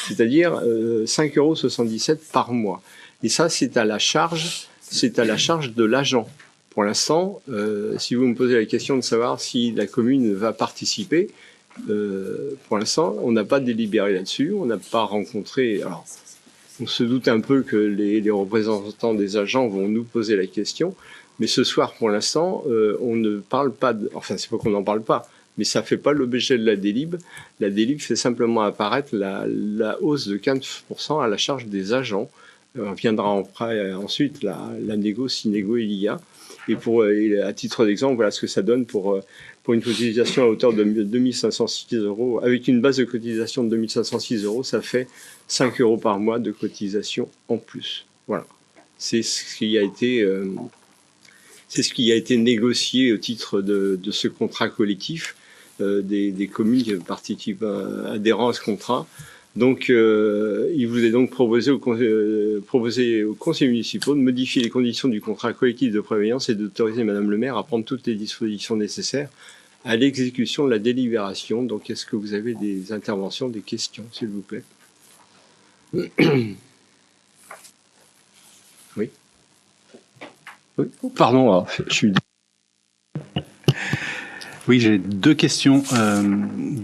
c'est-à-dire 5,77 € par mois. Et ça, c'est à la charge de l'agent. Pour l'instant, si vous me posez la question de savoir si la commune va participer, pour l'instant, on n'a pas délibéré là-dessus, on n'a pas rencontré... Alors, on se doute un peu que les représentants des agents vont nous poser la question, mais ce soir, pour l'instant, on ne parle pas... Enfin, c'est pas qu'on n'en parle pas, mais ça ne fait pas l'objet de la délib. La délib fait simplement apparaître la hausse de 15% à la charge des agents. On viendra ensuite la négo, si négo il y a. Et à titre d'exemple, voilà ce que ça donne pour une cotisation à hauteur de 2506 €. Avec une base de cotisation de 2506 €, ça fait 5 € par mois de cotisation en plus. Voilà. C'est ce qui a été négocié au titre de ce contrat collectif des communes qui participent adhérents à ce contrat. Donc, il vous est donc proposé aux conseils municipaux de modifier les conditions du contrat collectif de prévoyance et d'autoriser Madame le maire à prendre toutes les dispositions nécessaires à l'exécution de la délibération. Donc, est-ce que vous avez des interventions, des questions, s'il vous plaît? Oui. Oui. Pardon, je suis... Oui, j'ai deux questions.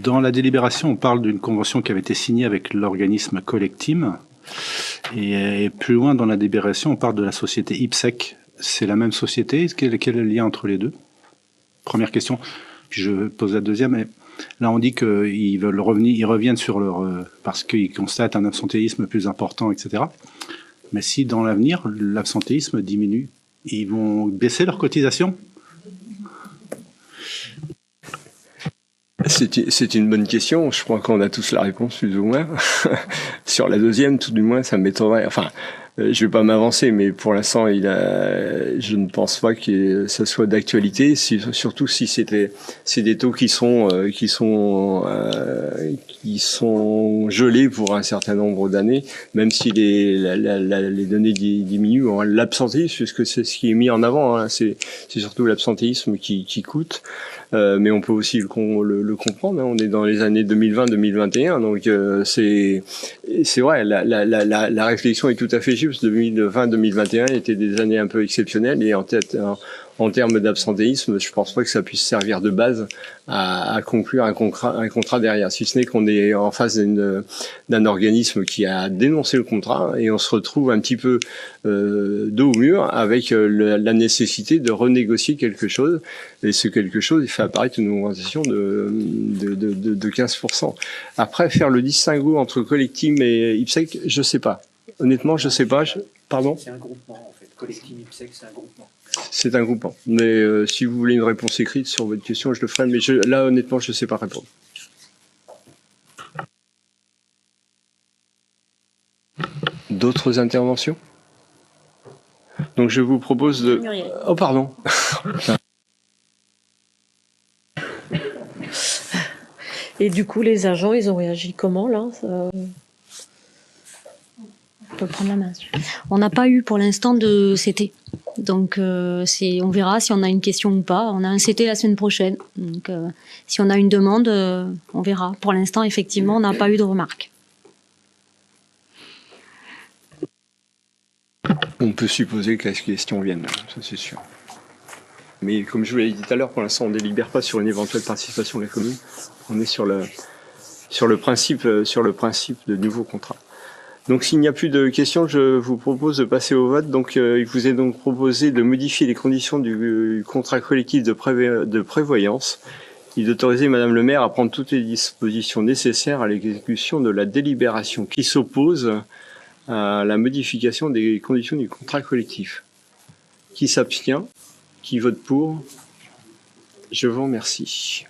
Dans la délibération, on parle d'une convention qui avait été signée avec l'organisme Collectim. Et plus loin dans la délibération, on parle de la société IPSEC. C'est la même société? Quel est le lien entre les deux? Première question. Puis je pose la deuxième. Et là, on dit qu'ils veulent revenir, ils reviennent sur parce qu'ils constatent un absentéisme plus important, etc. Mais si dans l'avenir, l'absentéisme diminue, ils vont baisser leur cotisation? C'est une bonne question. Je crois qu'on a tous la réponse, plus ou moins. Sur la deuxième, tout du moins, ça m'étonnerait. Enfin, je vais pas m'avancer, mais pour l'instant, je ne pense pas que ça soit d'actualité. Surtout si c'est des taux qui sont gelés pour un certain nombre d'années, même si les données diminuent. L'absentéisme, puisque c'est ce qui est mis en avant, hein, c'est surtout l'absentéisme qui coûte. Mais on peut aussi le comprendre, hein. On est dans les années 2020-2021, donc c'est vrai, la réflexion est tout à fait juste. 2020-2021 étaient des années un peu exceptionnelles, et en termes d'absentéisme, je pense pas que ça puisse servir de base à conclure un contrat derrière, si ce n'est qu'on est en face d'un organisme qui a dénoncé le contrat, et on se retrouve un petit peu dos au mur avec la nécessité de renégocier quelque chose, et ce quelque chose, il fait apparaître une augmentation de 15%. Après, faire le distinguo entre Collectim et IPSEC, je sais pas. Honnêtement, je sais pas. Pardon ? C'est un groupement, en fait. Collectim IPSEC, c'est un groupement. C'est un groupement. Mais si vous voulez une réponse écrite sur votre question, je le ferai. Mais là, honnêtement, je ne sais pas répondre. D'autres interventions? Donc, je vous propose de... Muriel. Oh, pardon. Et du coup, les agents, ils ont réagi comment, là? On peut prendre la main. On n'a pas eu pour l'instant de CT. Donc, on verra si on a une question ou pas. On a un CT la semaine prochaine. Donc, si on a une demande, on verra. Pour l'instant, effectivement, on n'a pas eu de remarques. On peut supposer que la question vienne, ça c'est sûr. Mais comme je vous l'ai dit tout à l'heure, pour l'instant, on ne délibère pas sur une éventuelle participation de la commune. On est sur le principe de nouveau contrat. Donc, s'il n'y a plus de questions, je vous propose de passer au vote. Donc, il vous est donc proposé de modifier les conditions du contrat collectif de prévoyance et d'autoriser Madame le maire à prendre toutes les dispositions nécessaires à l'exécution de la délibération qui s'oppose à la modification des conditions du contrat collectif. Qui s'abstient? Qui vote pour? Je vous remercie.